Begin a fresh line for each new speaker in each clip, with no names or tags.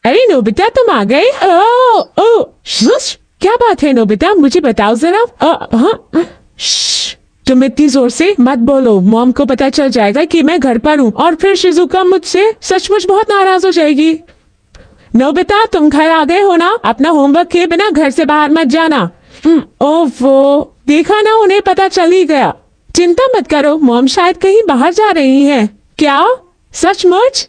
अरे नोबिता तुम आ गए? ओ ओ क्या बात है नोबिता, मुझे बताओ जरा। हाँ तुम इतनी जोर से मत बोलो, मॉम को पता चल जाएगा कि मैं घर पर हूँ और फिर शिजुका मुझसे सचमुच बहुत नाराज हो जाएगी। नोबिता तुम घर आ गए हो ना, अपना होमवर्क किए बिना घर से बाहर मत जाना। ओफो, देखा ना, उन्हें पता चल ही गया। चिंता मत करो, मॉम शायद कहीं बाहर जा रही है। क्या सचमुच?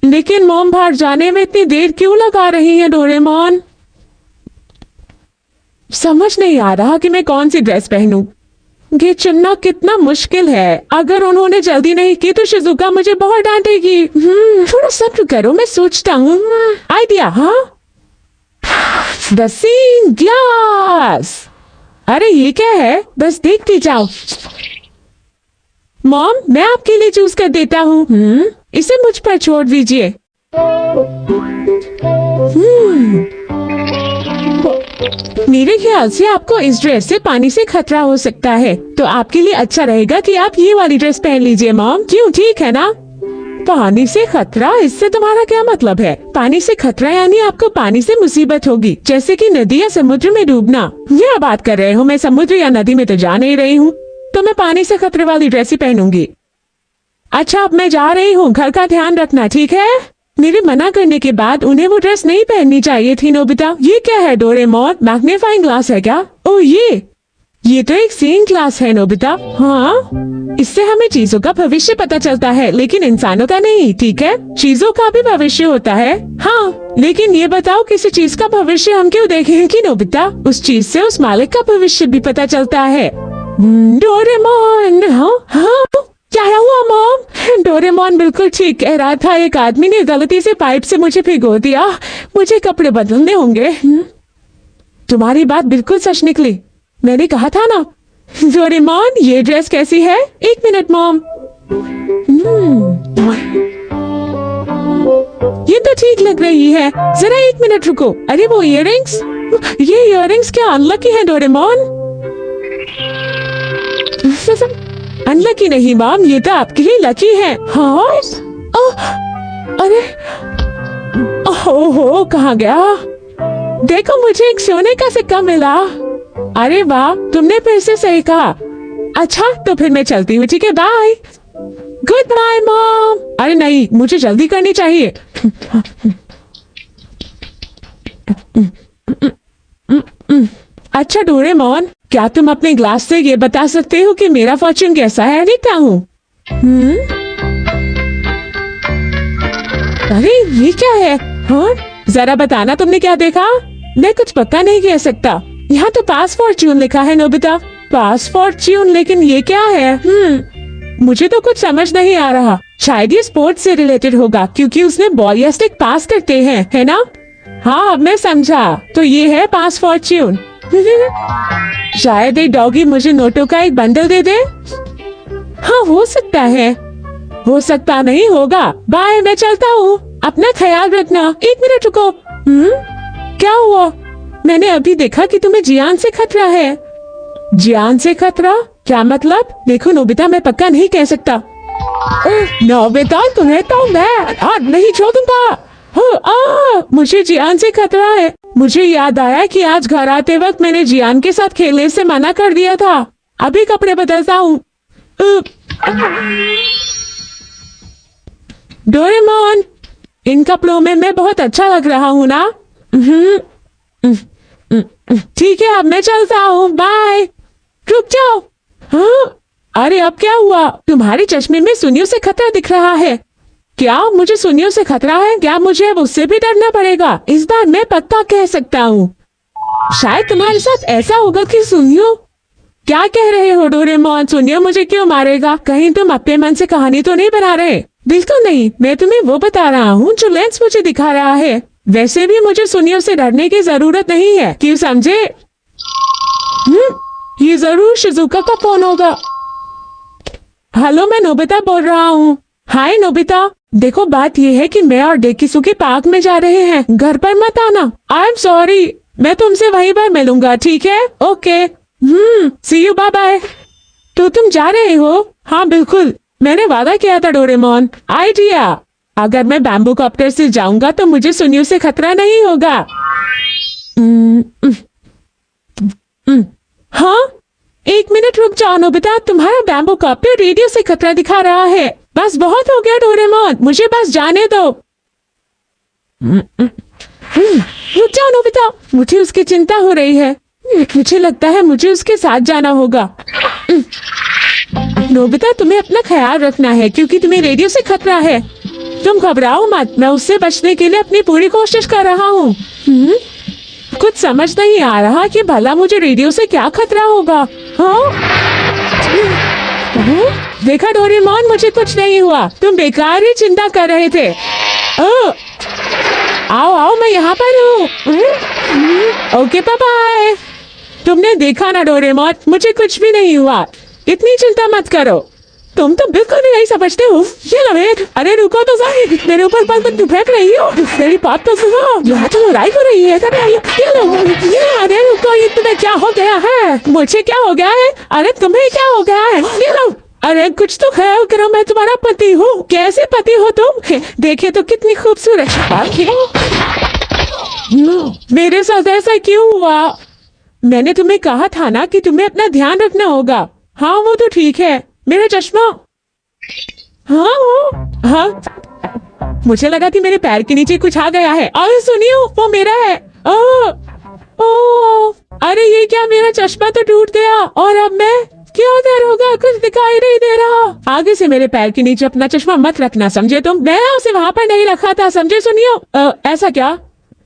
लेकिन मॉम बाहर जाने में इतनी देर क्यों लगा रही है डोरेमोन? समझ नहीं आ रहा कि मैं कौन सी ड्रेस पहनूं। ये चुनना कितना मुश्किल है। अगर उन्होंने जल्दी नहीं की तो शिजुका मुझे बहुत डांटेगी। थोड़ा सब्र करो, मैं सोचता हूँ। आइडिया, हाँ, द सीन ग्लास। अरे ये क्या है, बस देखती जाओ। मॉम मैं आपके लिए चूज कर देता हूँ। इसे मुझ पर छोड़ दीजिए। मेरे ख्याल से आपको इस ड्रेस से पानी से खतरा हो सकता है, तो आपके लिए अच्छा रहेगा कि आप ये वाली ड्रेस पहन लीजिए मॉम। क्यों, ठीक है ना? पानी से खतरा, इससे तुम्हारा क्या मतलब है? पानी से खतरा यानी आपको पानी से मुसीबत होगी, जैसे कि नदी या समुद्र में डूबना। क्या बात कर रहे हो, मैं समुद्र या नदी में तो जा नहीं रही हूँ, तो मैं पानी से खतरे वाली ड्रेस ही पहनूंगी। अच्छा अब मैं जा रही हूँ, घर का ध्यान रखना, ठीक है? मेरे मना करने के बाद उन्हें वो ड्रेस नहीं पहननी चाहिए थी। नोबिता ये क्या है डोरेमोन, मैग्नीफाइंग ग्लास है क्या? ओ ये तो एक सीइंग ग्लास है नोबिता। हाँ, इससे हमें चीजों का भविष्य पता चलता है, लेकिन इंसानों का नहीं, ठीक है? चीजों का भी भविष्य होता है। हाँ, लेकिन ये बताओ किसी चीज का भविष्य हम क्यों देखेंगे नोबिता? उस चीज से उस मालिक का भविष्य भी पता चलता है। डोरेमोन, हाँ क्या हुआ मॉम? डोरेमोन बिल्कुल ठीक कह रहा था, एक आदमी ने गलती से पाइप से मुझे भिगो दिया, मुझे कपड़े बदलने होंगे। तुम्हारी बात बिल्कुल सच निकली, मैंने कहा था ना। डोरेमोन ये ड्रेस कैसी है? एक मिनट मॉम। ये तो ठीक लग रही है, जरा एक मिनट रुको। अरे वो इयररिंग्स, ये इयररिंग्स क्या अनलकी है डोरेमोन? अनलकी नहीं मॉम, ये तो आपके लिए लकी है। हाँ अरे ओहो, कहाँ गया? देखो मुझे एक सोने का सिक्का मिला। अरे वाह, तुमने फिर से सही कहा। अच्छा तो फिर मैं चलती हूँ, ठीक है? बाय। Good bye mom. अरे नहीं, मुझे जल्दी करनी चाहिए। अच्छा डोरेमोन, क्या तुम अपने ग्लास से ये बता सकते हो कि मेरा फॉर्च्यून कैसा है? देखता हूँ। अरे ये क्या है? हाँ जरा बताना, तुमने क्या देखा? मैं कुछ पक्का नहीं कह सकता। यहाँ तो पास फॉर्च्यून लिखा है नोबिता। पास फॉर्च्यून, लेकिन ये क्या है? मुझे तो कुछ समझ नहीं आ रहा। शायद ये स्पोर्ट्स से रिलेटेड होगा, क्योंकि उसने बॉल या स्टिक पास करते हैं, है ना? हाँ अब मैं समझा, तो ये है पास फॉर्च्यून। शायद एक डॉगी मुझे नोटों का एक बंडल दे दे। हाँ हो सकता है, हो सकता नहीं होगा। बाय, मैं चलता हूँ, अपना ख्याल रखना। एक मिनट रुको। क्या हुआ? मैंने अभी देखा कि तुम्हें जियान से खतरा है। जियान से खतरा? क्या मतलब? देखो नोबिता, मैं पक्का नहीं कह सकता। नोबिता तुम्हें तो मैं हाथ नहीं छोड़ूंगा। मुझे जियान से खतरा है। मुझे याद आया कि आज घर आते वक्त मैंने जियान के साथ खेलने से मना कर दिया था। अभी कपड़े बदलता हूँ। डोरेमोन, इन कपड़ों में मैं बहुत अच्छा लग रहा हूँ ना? ठीक है अब मैं चलता हूँ, बाय। रुक जाओ। हाँ अरे अब क्या हुआ? तुम्हारे चश्मे में सुनियों से खतरा दिख रहा है। क्या मुझे सुनियों से खतरा है? क्या मुझे अब उससे भी डरना पड़ेगा? इस बार मैं पक्का कह सकता हूँ। शायद तुम्हारे साथ ऐसा होगा कि सुनियो। क्या कह रहे हो डोरेमोन? सुनियो मुझे क्यों मारेगा? कहीं तुम अपने मन से कहानी तो नहीं बना रहे? बिल्कुल नहीं, मैं तुम्हें वो बता रहा हूँ जो लेंस मुझे दिखा रहा है। वैसे भी मुझे सुनियो से डरने की जरूरत नहीं है, क्यों समझे? ये जरूर शिजुका का फोन होगा। हेलो, मैं नोबिता बोल रहा हूँ। हाय नोबिता, देखो बात ये है कि मैं और डेकिसुकी पार्क में जा रहे हैं, घर पर मत आना। आई एम सॉरी, मैं तुमसे वहीं पर मिलूंगा, ठीक है? Okay, see you, bye bye. तो तुम जा रहे हो? हाँ बिल्कुल, मैंने वादा किया था डोरेमोन। आइडिया, अगर मैं बैम्बू कॉप्टर से जाऊंगा तो मुझे सुनियो से खतरा नहीं होगा। हाँ, 1 मिनट रुक जाओ नोबिता, तुम्हारा बैम्बू कॉप्टर रेडियो से खतरा दिखा रहा है। बस बहुत हो गया डोरेमोन, मुझे बस जाने दो। रुक जाओ नोबिता, मुझे उसकी चिंता हो रही है। मुझे लगता है मुझे उसके साथ जाना होगा। नोबिता, तुम्हें अपना ख्याल रखना है क्योंकि तुम्हें रेडियो से खतरा है। तुम घबराओ मत, मैं उससे बचने के लिए अपनी पूरी कोशिश कर रहा हूँ। कुछ समझ नहीं आ रहा कि भला मुझे रेडियो से क्या खतरा होगा। हाँ? देखा डोरेमोन, मुझे कुछ नहीं हुआ, तुम बेकार ही चिंता कर रहे थे। आओ आओ, मैं यहाँ पर हूँ। Okay bye. तुमने देखा ना डोरेमोन, मुझे कुछ भी नहीं हुआ, इतनी चिंता मत करो। तुम तो बिल्कुल भी नहीं समझते हो। ये लो एक, अरे रुको तो सही, मेरे ऊपर पल फेंक रही हो, मेरी बात तो सुनो। यहाँ तो लड़ाई हो रही है। ये लो, ये अरे रुको, ये तुम्हें क्या हो गया है? मुझे क्या हो गया है? अरे तुम्हें क्या हो गया है? ये लो, अरे कुछ तो ख्याल करो, मैं तुम्हारा पति हूँ। कैसे पति हो तुम? देखे तो कितनी खूबसूरत। मेरे साथ ऐसा क्यों हुआ? मैंने तुम्हें कहा था ना कि तुम्हें अपना ध्यान रखना होगा। हाँ वो तो ठीक है। मेरा चश्मा, हाँ, मुझे लगा कि मेरे पैर के नीचे कुछ आ गया है। अरे सुनियो, वो मेरा है। ओ, अरे ये क्या, मेरा चश्मा तो टूट गया और अब मैं क्या कर होगा? कुछ दिखाई नहीं दे रहा। आगे से मेरे पैर के नीचे अपना चश्मा मत रखना, समझे तुम? मैं उसे वहाँ पर नहीं रखा था, समझे? सुनियो, ऐसा क्या?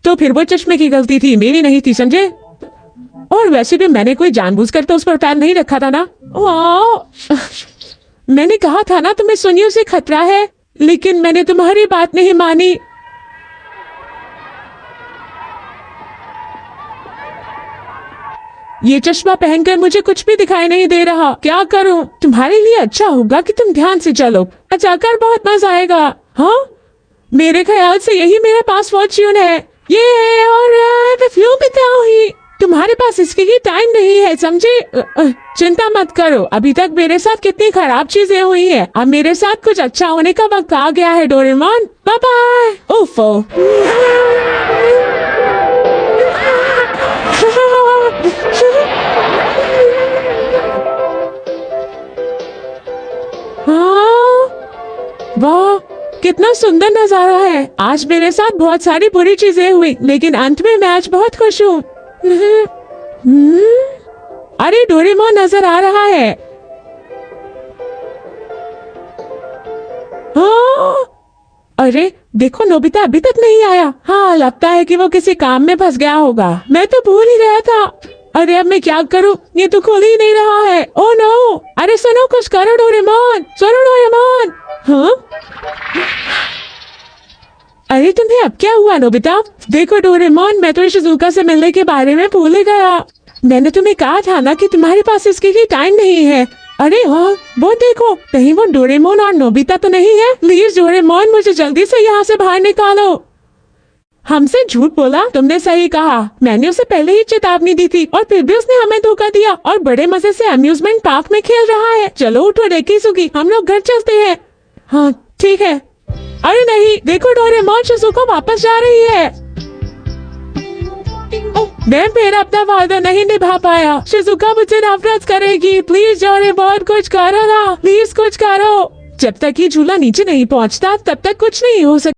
तो फिर वो चश्मे की गलती थी, मेरी नहीं थी, समझे? और वैसे भी मैंने कोई जानबूझकर तो उस पर पैर नहीं रखा था ना। मैंने कहा था ना तुम्हें सुनियो से खतरा है, लेकिन मैंने तुम्हारी बात नहीं मानी। ये चश्मा पहनकर मुझे कुछ भी दिखाई नहीं दे रहा, क्या करूं? तुम्हारे लिए अच्छा होगा कि तुम ध्यान से चलो, जाकर बहुत मजा आएगा। हाँ, मेरे ख्याल से यही मेरे पास फॉर्च्यून है। ये और फ्लू बिताओ ही, तुम्हारे पास इसके लिए टाइम नहीं है, समझे? चिंता मत करो, अभी तक मेरे साथ कितनी खराब चीजें हुई है, अब मेरे साथ कुछ अच्छा होने का वक्त आ गया है डोरेमोन। Bye bye. ओफो। हाँ, वाह कितना सुंदर नजारा है। आज मेरे साथ बहुत सारी बुरी चीजें हुई, लेकिन अंत में मैं आज बहुत खुश हूँ। अरे डोरेमोन नजर आ रहा है। हाँ, अरे देखो नोबिता अभी तक नहीं आया। हाँ, लगता है कि वो किसी काम में फंस गया होगा, मैं तो भूल ही गया था। अरे अब मैं क्या करूं, ये तो खुल ही नहीं रहा है। ओह नो, अरे सुनो, कुछ करो डोरेमोन, सुनो डोरेमोन। हाँ, अरे तुम्हें अब क्या हुआ नोबिता? देखो डोरेमोन, मैं तो शिजुका से मिलने के बारे में भूल ही गया। मैंने तुम्हें कहा था ना कि तुम्हारे पास इसके लिए टाइम नहीं है। अरे हाँ, वो देखो, कहीं वो डोरेमोन और नोबिता तो नहीं है? प्लीज डोरेमोन, मुझे जल्दी से यहाँ से बाहर निकालो। हमसे झूठ बोला? तुमने सही कहा, मैंने उसे पहले ही चेतावनी दी थी और फिर भी उसने हमें धोखा दिया और बड़े मजे से अम्यूजमेंट पार्क में खेल रहा है। चलो उठो डेकिसुगी, हम लोग घर चलते हैं। हाँ ठीक है। अरे नहीं, देखो डोरेमोन शिजुका वापस जा रही है। मैं फिर अपना वादा नहीं निभा पाया, शिजुका मुझे नफरत करेगी। प्लीज डोरेमोन कुछ करो ना, प्लीज कुछ करो। जब तक ये झूला नीचे नहीं पहुंचता तब तक कुछ नहीं हो सकता।